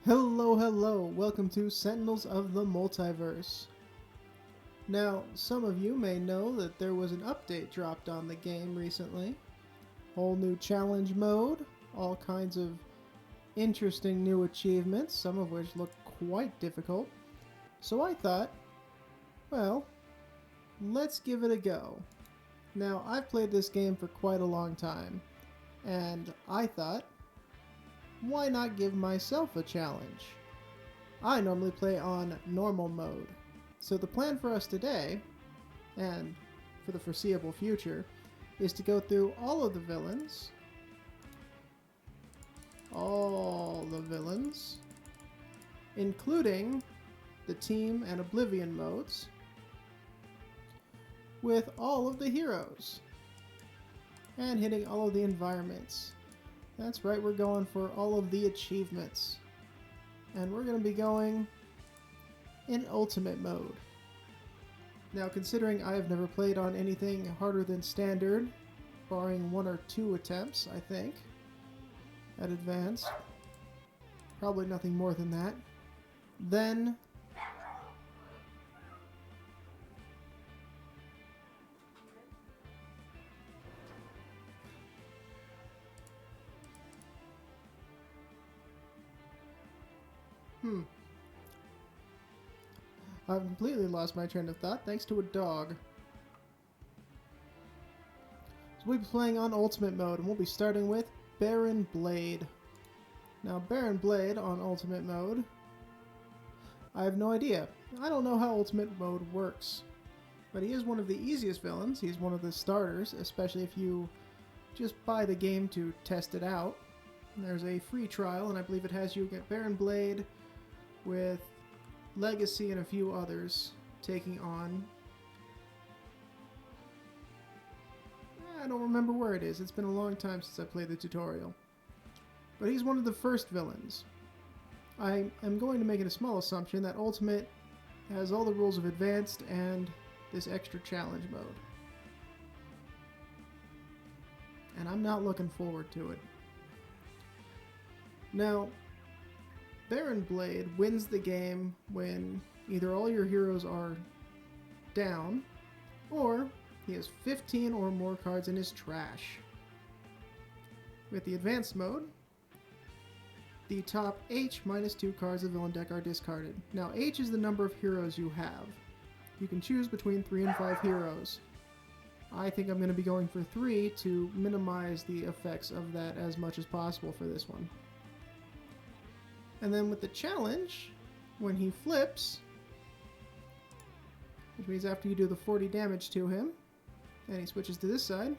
Hello, hello, welcome to Sentinels of the Multiverse. Now, some of you may know that there was an update dropped on the game recently. Whole new challenge mode, all kinds of interesting new achievements, some of which look quite difficult. So I thought, well, let's give it a go. Now, I've played this game for quite a long time, and I thought, why not give myself a challenge? I normally play on normal mode, so the plan for us today, and for the foreseeable future, is to go through all the villains, including the Team and Oblivion modes, with all of the heroes, and hitting all of the environments. That's right, we're going for all of the achievements. And we're going to be going in Ultimate mode. Now, considering I have never played on anything harder than Standard, barring one or two attempts, I think, at Advanced, probably nothing more than that, then I've completely lost my train of thought thanks to a dog. So we'll be playing on Ultimate mode, and we'll be starting with Baron Blade. Now, Baron Blade on Ultimate mode, I have no idea. I don't know how Ultimate mode works. But he is one of the easiest villains. He's one of the starters, especially if you just buy the game to test it out. And there's a free trial, and I believe it has you get Baron Blade with Legacy and a few others taking on... I don't remember where it is. It's been a long time since I played the tutorial. But he's one of the first villains. I am going to make it a small assumption that Ultimate has all the rules of Advanced and this extra challenge mode. And I'm not looking forward to it. Now, Baron Blade wins the game when either all your heroes are down, or he has 15 or more cards in his trash. With the Advanced mode, the top H minus 2 cards of the villain deck are discarded. Now, H is the number of heroes you have. You can choose between 3 and 5 heroes. I think I'm going to be going for 3 to minimize the effects of that as much as possible for this one. And then with the challenge, when he flips, which means after you do the 40 damage to him, and he switches to this side,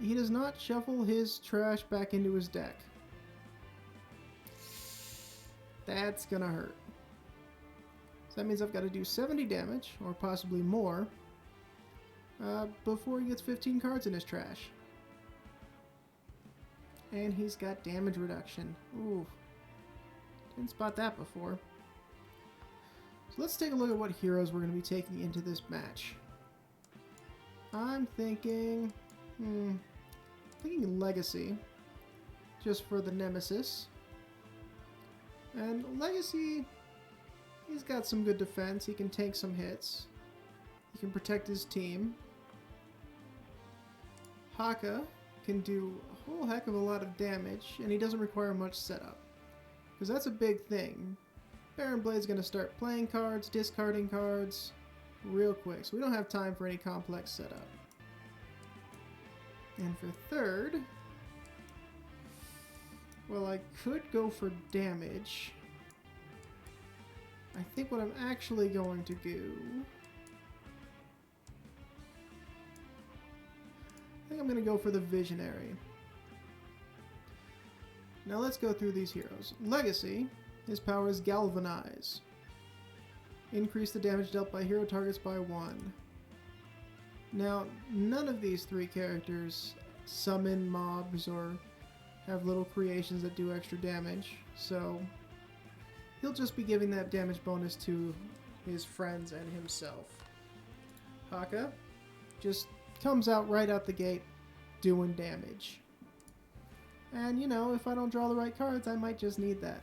he does not shuffle his trash back into his deck. That's gonna hurt. So that means I've got to do 70 damage, or possibly more, before he gets 15 cards in his trash. And he's got damage reduction. Ooh. Didn't spot that before. So let's take a look at what heroes we're going to be taking into this match. I'm thinking... thinking Legacy. Just for the Nemesis. And Legacy... he's got some good defense. He can take some hits. He can protect his team. Haka can do a whole heck of a lot of damage, and he doesn't require much setup. Because that's a big thing. Baron Blade's going to start playing cards, discarding cards, real quick. So we don't have time for any complex setup. And for third, well, I could go for damage. I think what I'm actually going to do... I think I'm going to go for the Visionary. Now let's go through these heroes. Legacy, his power is Galvanize. Increase the damage dealt by hero targets by 1. Now, none of these 3 characters summon mobs or have little creations that do extra damage, so he'll just be giving that damage bonus to his friends and himself. Haka just comes out right out the gate doing damage. And you know, if I don't draw the right cards, I might just need that.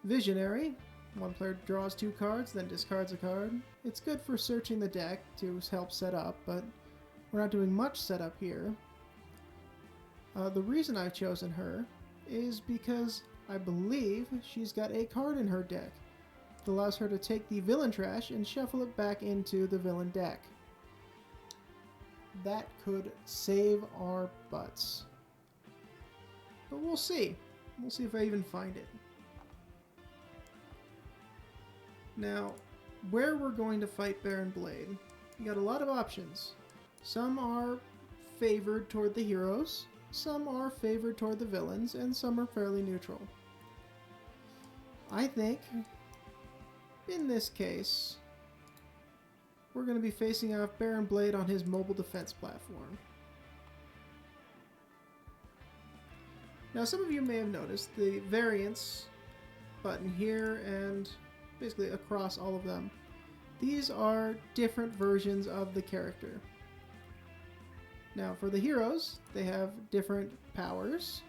Visionary. One player draws 2 cards, then discards a card. It's good for searching the deck to help set up, but we're not doing much setup here. The reason I've chosen her is because I believe she's got a card in her deck that allows her to take the villain trash and shuffle it back into the villain deck. That could save our butts. But we'll see. We'll see if I even find it. Now, where we're going to fight Baron Blade, you got a lot of options. Some are favored toward the heroes, some are favored toward the villains, and some are fairly neutral. I think, in this case, we're going to be facing off Baron Blade on his mobile defense platform. Now, some of you may have noticed the variants button here and basically across all of them. These are different versions of the character. Now, for the heroes, they have different powers.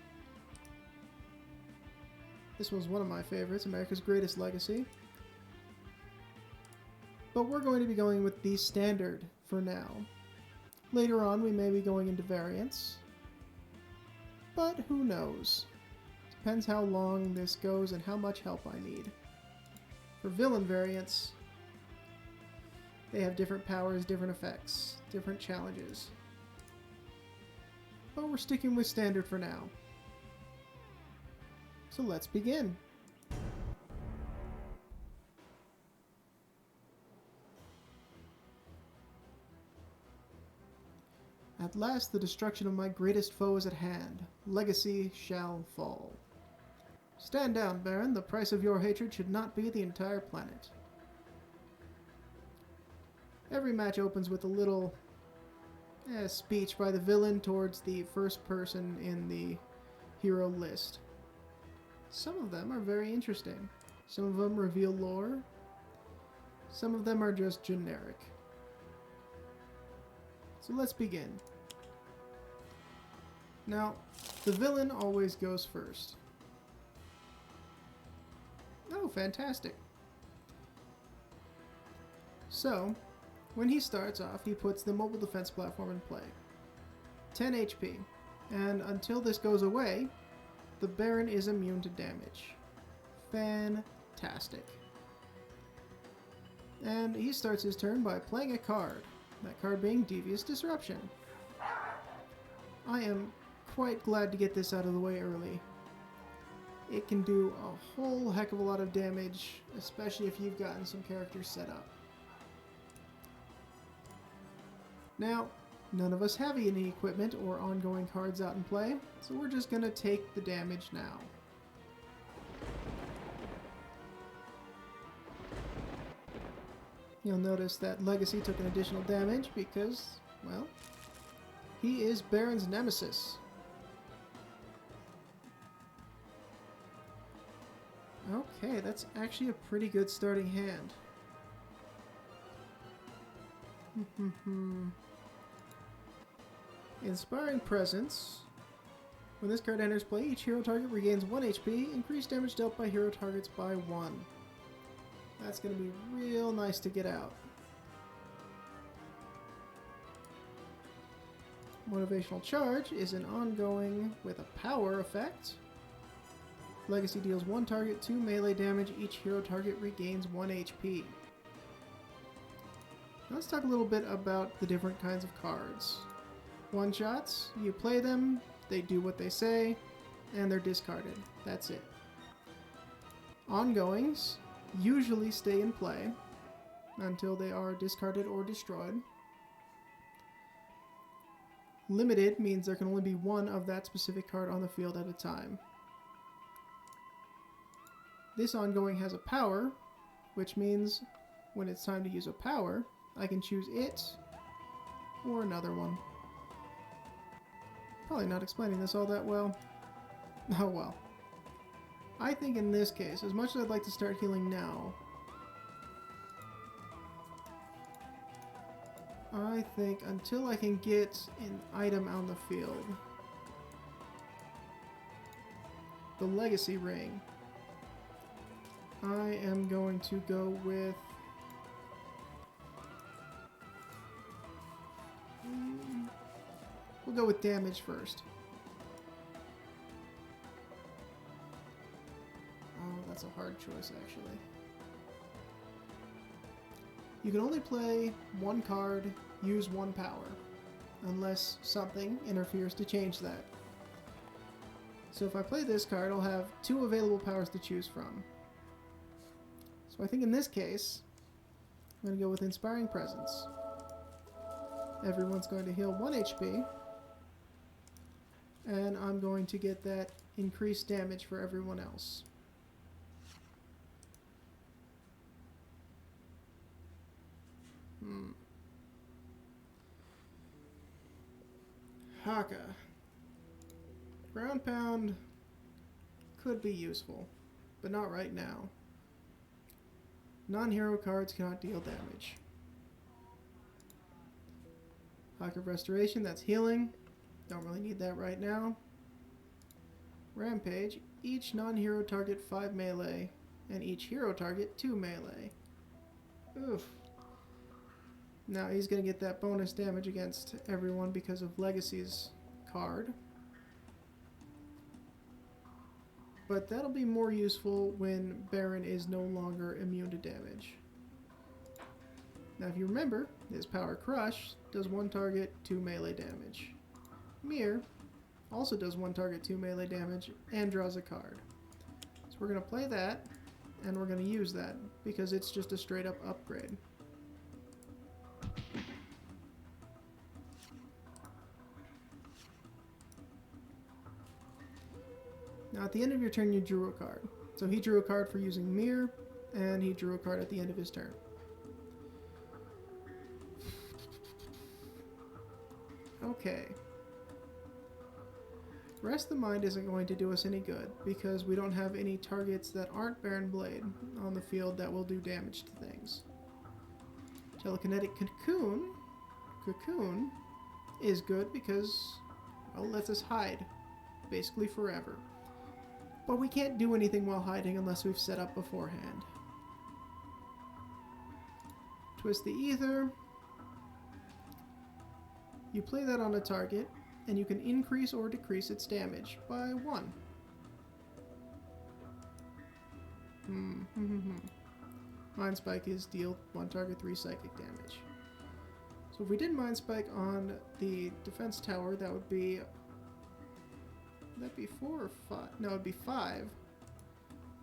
This was one of my favorites, America's Greatest Legacy. But we're going to be going with the standard for now. Later on, we may be going into variants. But who knows? Depends how long this goes and how much help I need. For villain variants, they have different powers, different effects, different challenges. But we're sticking with standard for now. So let's begin. At last the destruction of my greatest foe is at hand. Legacy shall fall. Stand down, Baron. The price of your hatred should not be the entire planet. Every match opens with a little speech by the villain towards the first person in the hero list. Some of them are very interesting. Some of them reveal lore. Some of them are just generic. So let's begin. Now, the villain always goes first. Oh, fantastic. So, when he starts off, he puts the mobile defense platform in play. 10 HP. And until this goes away, the Baron is immune to damage. Fantastic. And he starts his turn by playing a card. That card being Devious Disruption. I am quite glad to get this out of the way early. It can do a whole heck of a lot of damage, especially if you've gotten some characters set up. Now, none of us have any equipment or ongoing cards out in play, so we're just going to take the damage now. You'll notice that Legacy took an additional damage because, well, he is Baron's nemesis. Okay, that's actually a pretty good starting hand. Inspiring Presence. When this card enters play, each hero target regains 1 HP, increased damage dealt by hero targets by 1. That's going to be real nice to get out. Motivational Charge is an ongoing with a power effect. Legacy deals 1 target 2 melee damage, each hero target regains 1 HP. Let's talk a little bit about the different kinds of cards. One-shots, you play them, they do what they say, and they're discarded. That's it. Ongoings usually stay in play until they are discarded or destroyed. Limited means there can only be one of that specific card on the field at a time. This ongoing has a power, which means when it's time to use a power, I can choose it or another one. Probably not explaining this all that well. Oh well. I think in this case, as much as I'd like to start healing now, I think until I can get an item on the field, the Legacy Ring. I am going to go with... we'll go with damage first. Oh, that's a hard choice, actually. You can only play one card, use one power, unless something interferes to change that. So if I play this card, I'll have 2 available powers to choose from. So I think in this case, I'm going to go with Inspiring Presence. Everyone's going to heal 1 HP, and I'm going to get that increased damage for everyone else. Haka. Ground Pound could be useful, but not right now. Non-hero cards cannot deal damage. Haka Restoration, that's healing. Don't really need that right now. Rampage, each non-hero target 5 melee, and each hero target 2 melee. Oof. Now he's going to get that bonus damage against everyone because of Legacy's card. But that'll be more useful when Baron is no longer immune to damage. Now if you remember, his Power Crush does 1 target, 2 melee damage. Mirror also does 1 target, 2 melee damage, and draws a card. So we're going to play that, and we're going to use that, because it's just a straight up upgrade. Now at the end of your turn you drew a card. So he drew a card for using Mirror, and he drew a card at the end of his turn. Okay. Rest the Mind isn't going to do us any good, because we don't have any targets that aren't Baron Blade on the field that will do damage to things. Telekinetic Cocoon is good because, well, it lets us hide, basically forever. But we can't do anything while hiding unless we've set up beforehand. Twist the Ether. You play that on a target, and you can increase or decrease its damage by 1. Mind Spike is deal 1 target 3 psychic damage. So if we did Mind Spike on the defense tower, that would be... that'd be 4 or 5? No, it'd be 5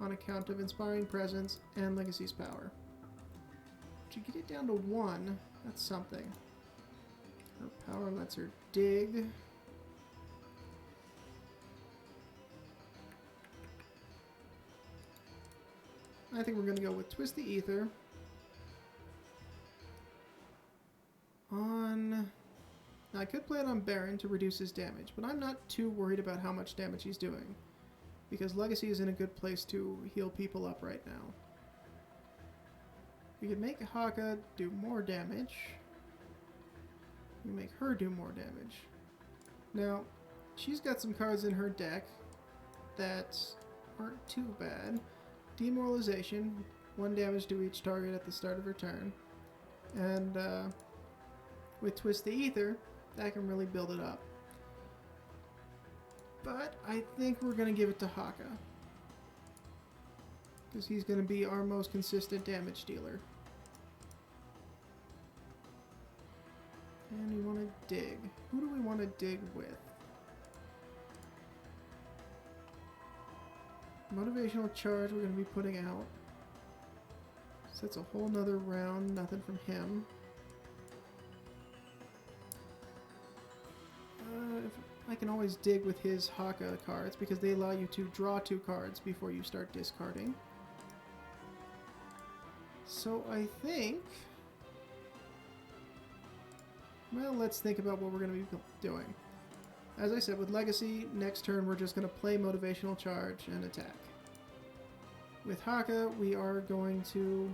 on account of Inspiring Presence and Legacy's power. To get it down to 1, that's something. Her power lets her dig. I think we're going to go with Twist the Ether on... Now I could play it on Baron to reduce his damage, but I'm not too worried about how much damage he's doing, because Legacy is in a good place to heal people up right now. We could make Haka do more damage. We make her do more damage. Now, she's got some cards in her deck that aren't too bad. Demoralization, 1 damage to each target at the start of her turn. And with Twist the Ether, that can really build it up. But I think we're going to give it to Haka, because he's going to be our most consistent damage dealer. And we want to dig. Who do we want to dig with? Motivational Charge we're going to be putting out. So that's a whole nother round, nothing from him. I can always dig with his Haka cards because they allow you to draw 2 cards before you start discarding. So I think... well, let's think about what we're going to be doing. As I said, with Legacy, next turn we're just going to play Motivational Charge and attack. With Haka, we are going to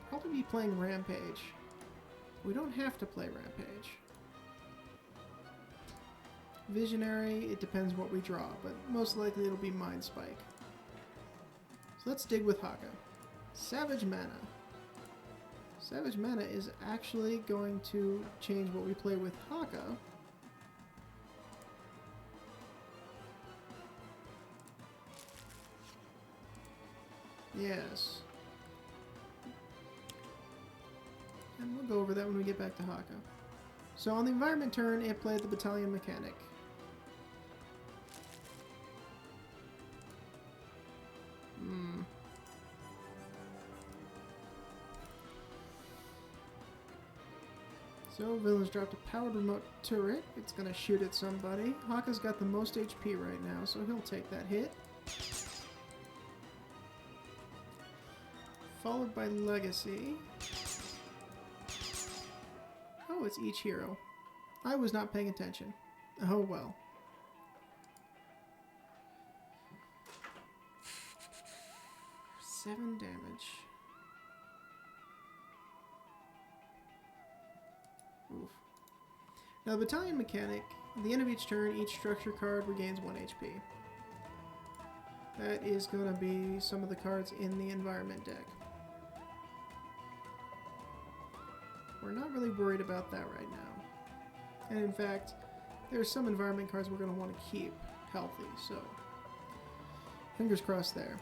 probably be playing Rampage. We don't have to play Rampage. Visionary, it depends what we draw, but most likely it'll be Mind Spike. So let's dig with Haka. Savage Mana. Savage Mana is actually going to change what we play with Haka. Yes. And we'll go over that when we get back to Haka. So on the environment turn, it played the Battalion Mechanic. So, villain's dropped a powered remote turret. It's gonna shoot at somebody. Haka's got the most HP right now, so he'll take that hit. Followed by Legacy. Oh, it's each hero. I was not paying attention. Oh well. Seven damage. Oof. Now, the Battalion Mechanic, at the end of each turn, each structure card regains 1 HP. That is going to be some of the cards in the environment deck. We're not really worried about that right now. And in fact, there are some environment cards we're going to want to keep healthy, so fingers crossed there.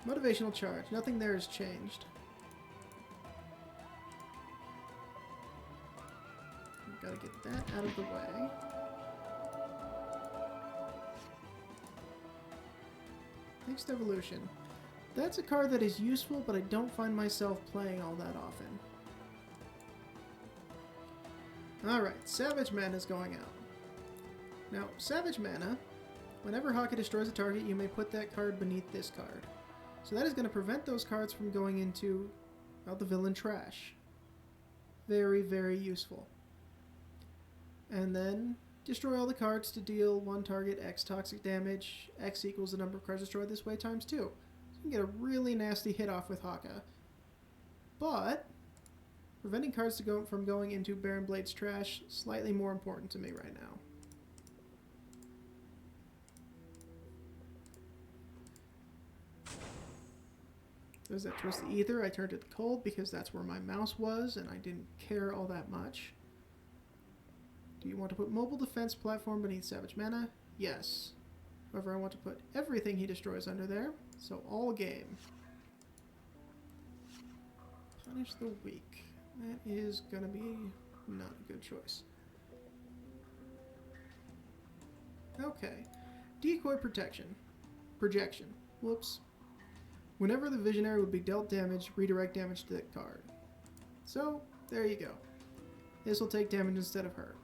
Motivational charge. Nothing there has changed. Gotta get that out of the way. Next evolution. That's a card that is useful, but I don't find myself playing all that often. Alright, Savage Mana is going out. Now, Savage Mana, whenever Haka destroys a target, you may put that card beneath this card. So that is going to prevent those cards from going into, well, the villain trash. Very, very useful. And then destroy all the cards to deal one target X toxic damage. X equals the number of cards destroyed this way times 2. So you can get a really nasty hit off with Haka. But preventing cards from going into Baron Blade's trash, slightly more important to me right now. There's that Twist the Ether. I turned it to cold because that's where my mouse was and I didn't care all that much. Do you want to put Mobile Defense Platform beneath Savage Mana? Yes. However, I want to put everything he destroys under there, so all game. Punish the Weak. That is going to be not a good choice. Okay. Decoy Projection. Whoops. Whenever the Visionary would be dealt damage, redirect damage to that card. So, there you go. This will take damage instead of her.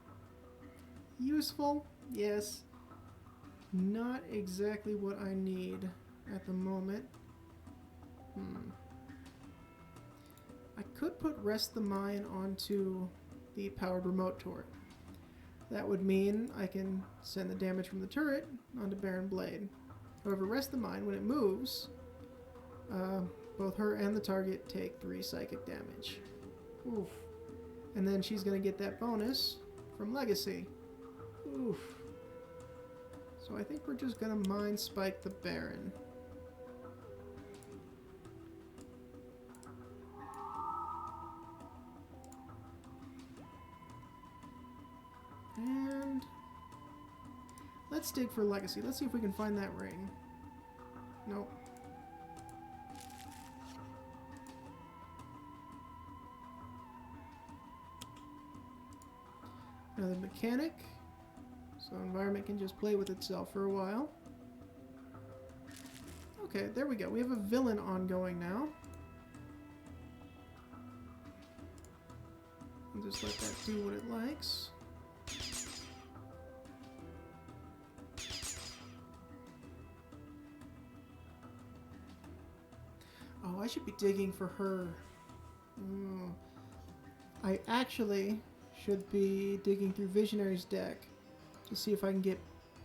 Useful, yes. Not exactly what I need at the moment. I could put Rest the Mine onto the powered remote turret. That would mean I can send the damage from the turret onto Baron Blade. However, Rest the Mine, when it moves, both her and the target take 3 psychic damage. Oof. And then she's going to get that bonus from Legacy. Oof. So I think we're just gonna Mind Spike the Baron. And let's dig for Legacy. Let's see if we can find that ring. Nope. Another Mechanic. So environment can just play with itself for a while. Okay, there we go. We have a villain ongoing now. I'll just let that do what it likes. Oh, I should be digging for her. I actually should be digging through Visionary's deck to see if I can get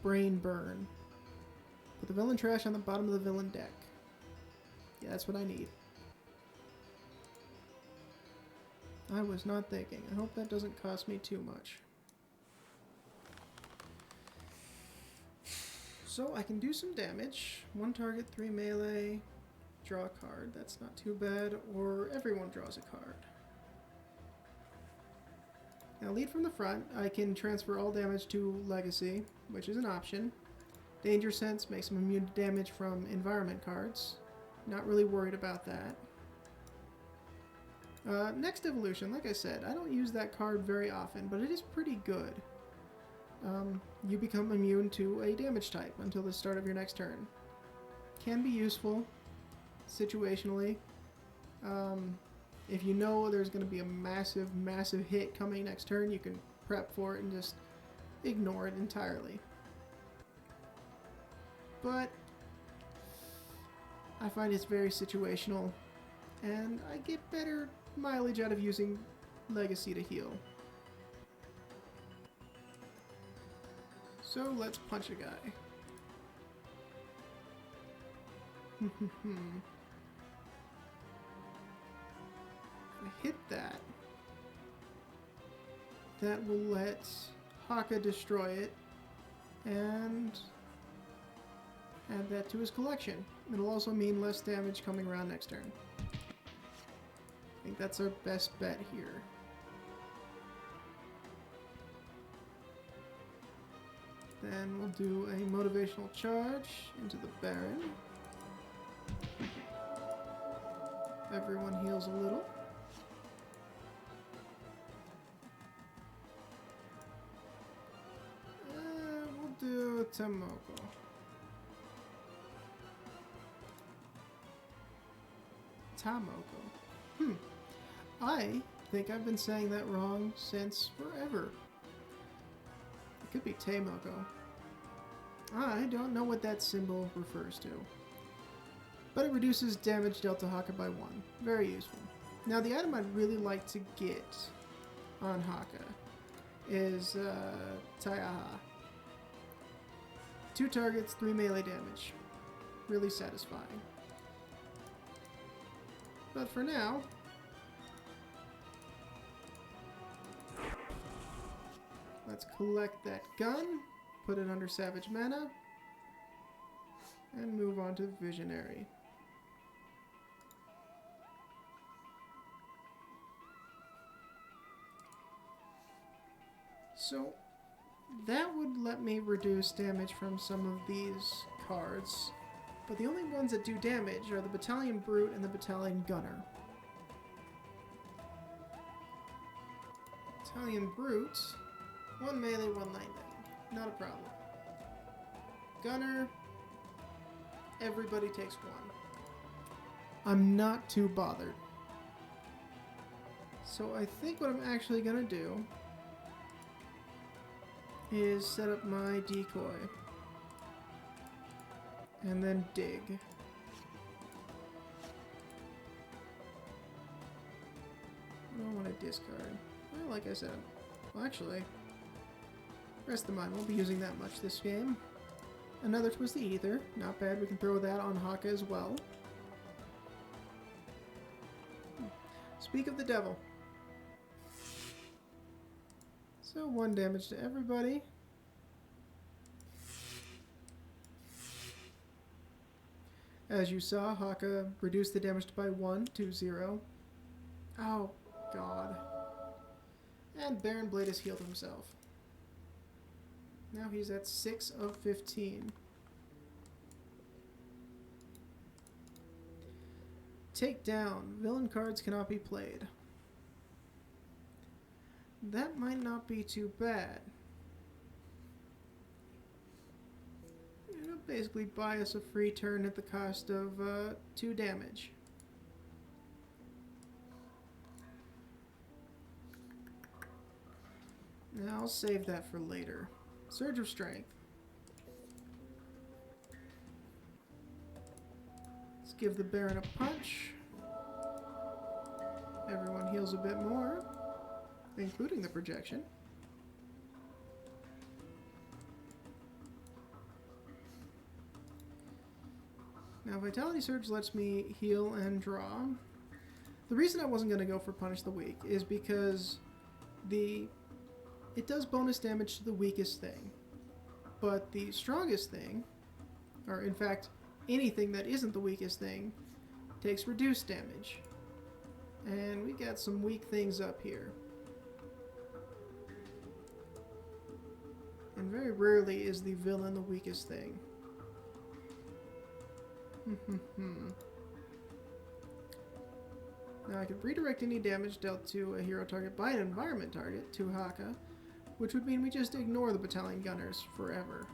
Brain Burn. Put the villain trash on the bottom of the villain deck. Yeah, that's what I need. I was not thinking. I hope that doesn't cost me too much. So I can do some damage. 1 target, 3 melee, draw a card. That's not too bad. Or everyone draws a card. Now lead from the front. I can transfer all damage to Legacy, which is an option. Danger Sense makes him immune to damage from environment cards. Not really worried about that. Next evolution, like I said, I don't use that card very often, but it is pretty good. You become immune to a damage type until the start of your next turn. Can be useful, situationally. If you know there's going to be a massive, massive hit coming next turn, you can prep for it and just ignore it entirely. But I find it's very situational, and I get better mileage out of using Legacy to heal. So let's punch a guy. If I hit that, that will let Haka destroy it and add that to his collection. It'll also mean less damage coming around next turn. I think that's our best bet here. Then we'll do a motivational charge into the Baron. Everyone heals a little. We'll do Tomoko. Tamoko. I think I've been saying that wrong since forever. It could be Tamoko. I don't know what that symbol refers to. But it reduces damage dealt to Haka by 1. Very useful. Now the item I'd really like to get on Haka is Taiaha. 2 targets, 3 melee damage. Really satisfying. But for now, let's collect that gun, put it under Savage Mana, and move on to Visionary. So that would let me reduce damage from some of these cards, but the only ones that do damage are the Battalion Brute and the Battalion Gunner. Battalion Brute, 1 melee, 1 lightning. Not a problem. Gunner, everybody takes 1. I'm not too bothered. So I think what I'm actually gonna do is set up my decoy. And then dig. I don't want to discard. Well, like I said, well, actually, rest of mine won't be using that much this game. Another Twist the Ether. Not bad. We can throw that on Haka as well. Speak of the Devil. So 1 damage to everybody. As you saw, Haka reduced the damage by 1 to 0. Oh, God. And Baron Blade has healed himself. Now he's at 6 of 15. Take down. Villain cards cannot be played. That might not be too bad. It'll basically buy us a free turn at the cost of 2 damage. Now I'll save that for later. Surge of Strength. Let's give the Baron a punch. Everyone heals a bit more, including the projection. Now Vitality Surge lets me heal and draw. The reason I wasn't going to go for Punish the Weak is because it does bonus damage to the weakest thing, but the strongest thing or in fact, anything that isn't the weakest thing, takes reduced damage. And we got some weak things up here. And very rarely is the villain the weakest thing. Now I could redirect any damage dealt to a hero target by an environment target to Haka, which would mean we just ignore the battalion gunners forever.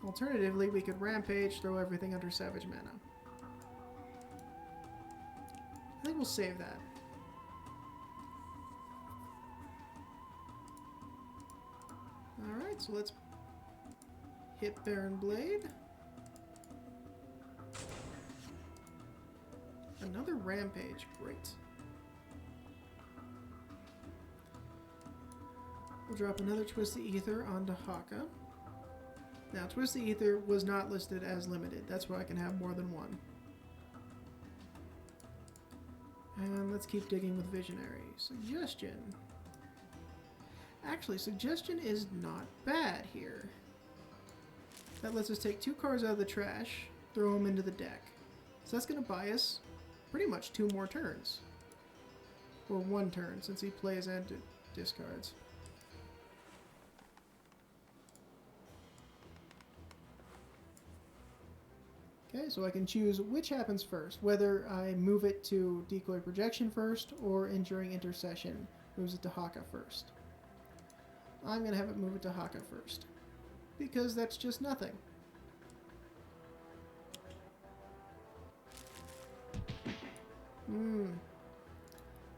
Alternatively, we could rampage, throw everything under Savage Mana. I think we'll save that. Alright, so let's hit Baron Blade. Another rampage, great. We'll drop another Twist the Ether onto Haka. Now, Twist the Ether was not listed as limited. That's why I can have more than one. And let's keep digging with Visionary. Suggestion. Actually, Suggestion is not bad here. That lets us take 2 cards out of the trash, throw them into the deck. So that's going to buy us pretty much 2 more turns. Or 1 turn, since he plays and discards. Okay, so I can choose which happens first, whether I move it to Decoy Projection first, or Enduring Intercession moves it to Haka first. I'm going to have it move it to Haka first, because that's just nothing.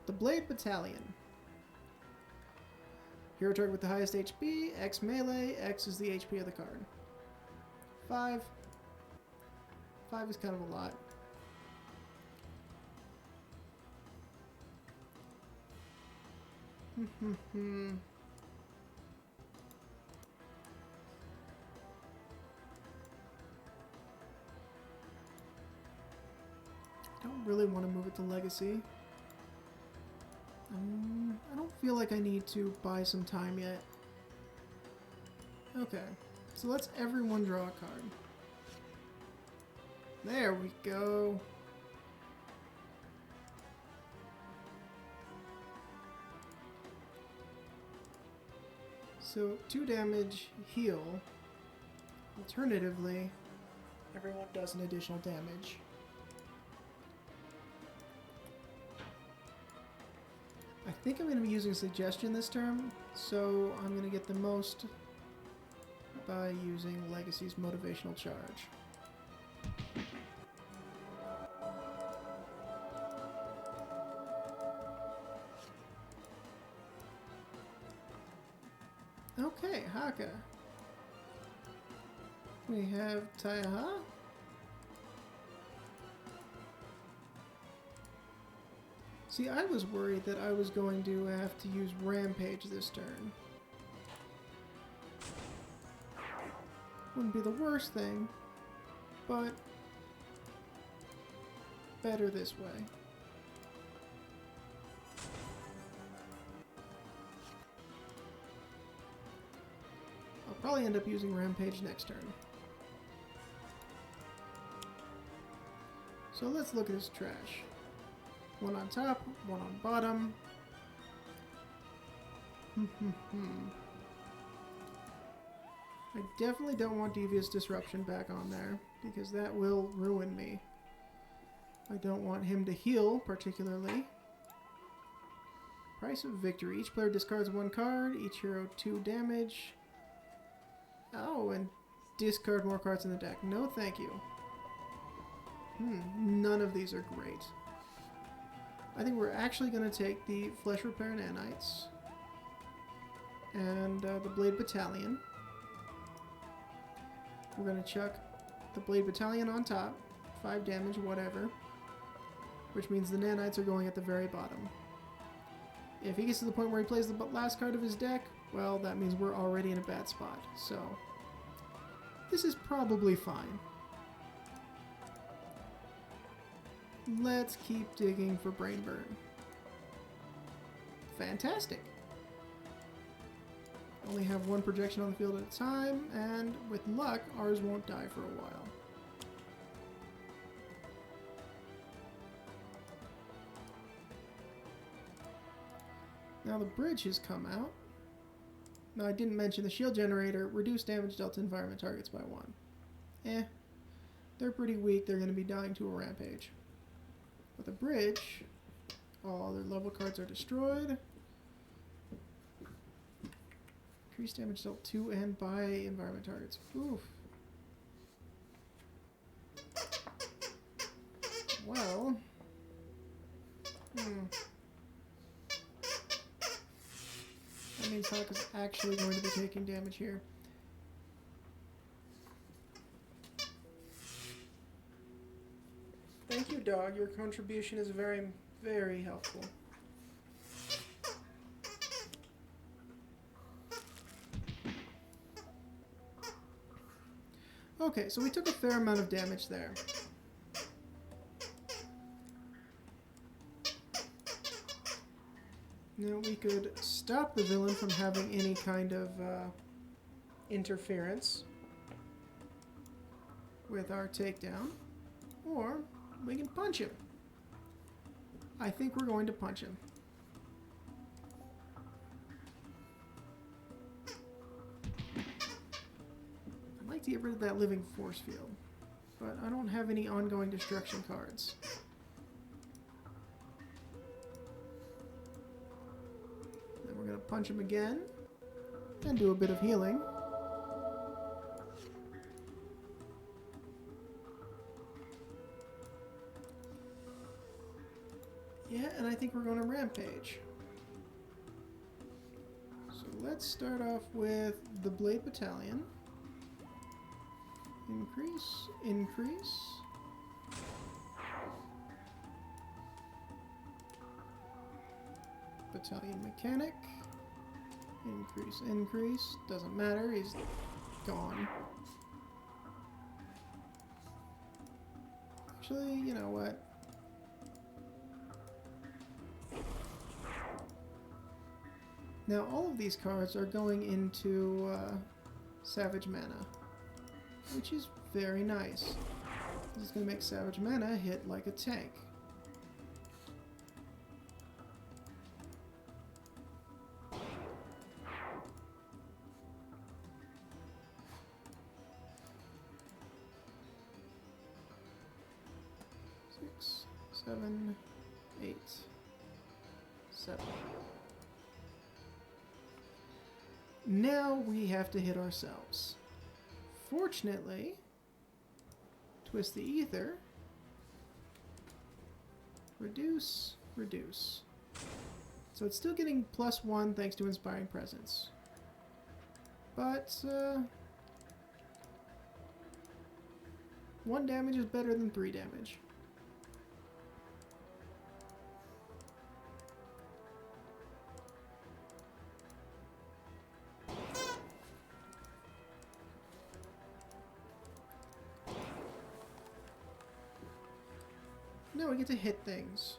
The Blade Battalion. Hero target with the highest HP, X melee, X is the HP of the card. 5. 5 is kind of a lot. I don't really want to move it to Legacy. I don't feel like I need to buy some time yet. Okay, so let's everyone draw a card. There we go. So 2 damage, heal. Alternatively, everyone does an additional damage. I think I'm going to be using Suggestion this turn, so I'm going to get the most by using Legacy's Motivational Charge. Okay, Haka. We have Taiha. See, I was worried that I was going to have to use Rampage this turn. Wouldn't be the worst thing, but better this way. I'll probably end up using Rampage next turn. So let's look at his trash. 1 on top, 1 on bottom. I definitely don't want Devious Disruption back on there, because that will ruin me. I don't want him to heal, particularly. Price of Victory. Each player discards 1 card, each hero 2 damage. Oh, and discard more cards in the deck. No, thank you. None of these are great. I think we're actually going to take the Flesh Repair Nanites and the Blade Battalion. We're going to chuck the Blade Battalion on top, 5 damage, whatever, which means the Nanites are going at the very bottom. If he gets to the point where he plays the last card of his deck, well, that means we're already in a bad spot, so this is probably fine. Let's keep digging for Brain Burn. Fantastic. only have one projection on the field at a time, and with luck, ours won't die for a while. Now the bridge has come out. Now I didn't mention the shield generator. Reduced damage dealt to environment targets by 1. They're pretty weak. They're going to be dying to a rampage. But the bridge, all other level cards are destroyed. Increased damage dealt to and by environment targets. Oof. Well. That means Haka's actually going to be taking damage here. Thank you, dog. Your contribution is very, very helpful. Okay, so we took a fair amount of damage there. Now we could stop the villain from having any kind of interference with our takedown, or we can punch him. I think we're going to punch him. I'd like to get rid of that living force field, but I don't have any ongoing destruction cards. Then we're going to punch him again and do a bit of healing. Yeah, and I think we're going to rampage. So let's start off with the Blade Battalion. Increase, increase. Battalion Mechanic. Increase, increase. Doesn't matter, he's gone. Actually, you know what? Now, all of these cards are going into Savage Mana, which is very nice. This is going to make Savage Mana hit like a tank. Six, 7, 8, 7. Now we have to hit ourselves. Fortunately, twist the ether. Reduce, reduce. So it's still getting +1 thanks to Inspiring Presence. But 1 damage is better than 3 damage. Now we get to hit things.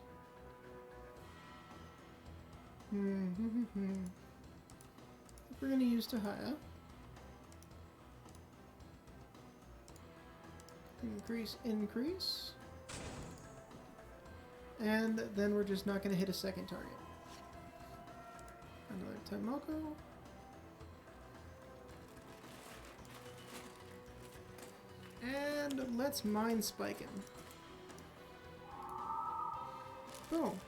We're going to use Haka. Increase, increase. And then we're just not going to hit a second target. Another Temoko. And let's Mind Spike him. Boom.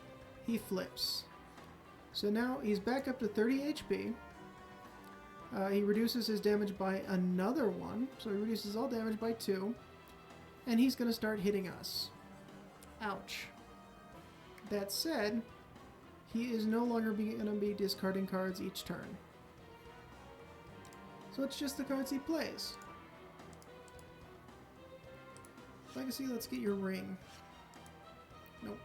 He flips. So now he's back up to 30 HP. He reduces his damage by another 1. So he reduces all damage by 2. And he's going to start hitting us. Ouch. That said, he is no longer going to be discarding cards each turn. So it's just the cards he plays. Legacy, let's get your ring. Nope.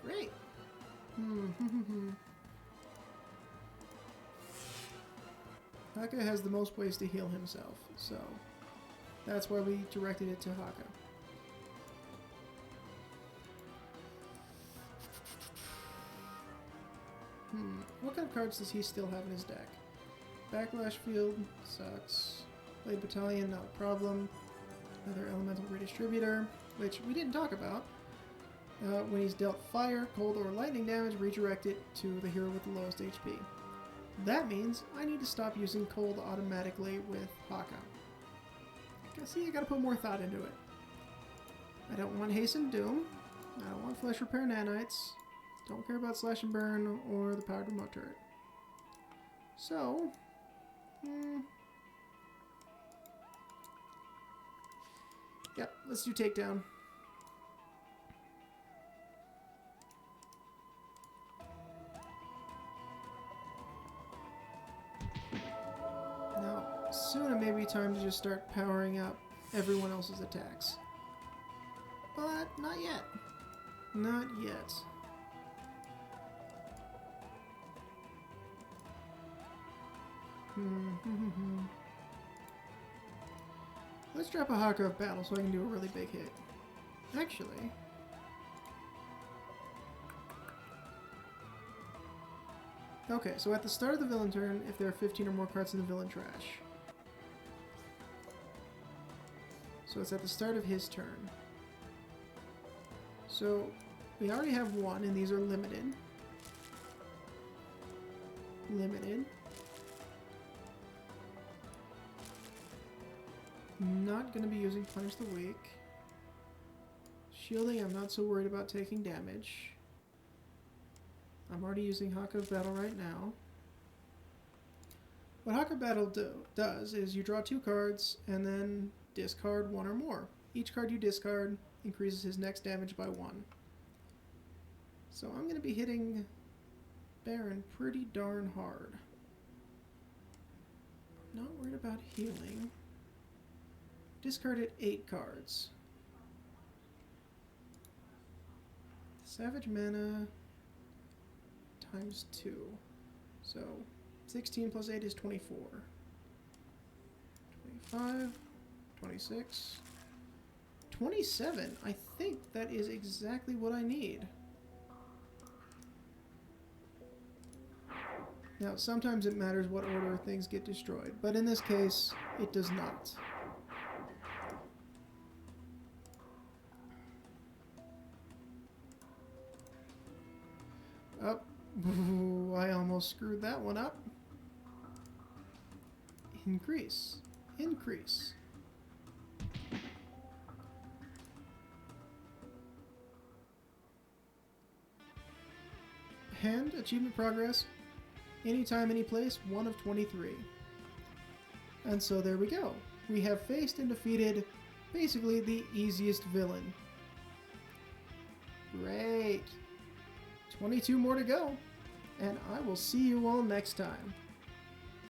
Great. Haka has the most ways to heal himself, so That's why we directed it to Haka. What kind of cards does he still have in his deck? Backlash Field sucks. Blade Battalion, not a problem. Another Elemental Redistributor, which we didn't talk about. When he's dealt fire, cold, or lightning damage, redirect it to the hero with the lowest HP. That means I need to stop using cold automatically with Haka. See, I gotta put more thought into it. I don't want Hasten Doom. I don't want Flesh Repair Nanites. Don't care about Slash and Burn or the Powered Remote Turret. So, yep, let's do Takedown. Now, soon it may be time to just start powering up everyone else's attacks. But not yet. Not yet. Let's drop a Haka of Battle so I can do a really big hit. Actually, okay, so at the start of the villain turn, if there are 15 or more cards in the villain trash. So it's at the start of his turn. So we already have one, and these are limited. Limited. Not going to be using Punish the Weak. Shielding, I'm not so worried about taking damage. I'm already using Haka of Battle right now. What Haka Battle does is you draw 2 cards and then discard 1 or more. Each card you discard increases his next damage by 1. So I'm going to be hitting Baron pretty darn hard. Not worried about healing. Discarded 8 cards. Savage mana times 2. So 16 plus 8 is 24. 25, 26, 27. I think that is exactly what I need. Now, sometimes it matters what order things get destroyed, but in this case, it does not. Up. Ooh, I almost screwed that one up. Increase. Increase. And achievement progress. Anytime, any place, 1 of 23. And so there we go. We have faced and defeated basically the easiest villain. Great. 22 more to go. And I will see you all next time.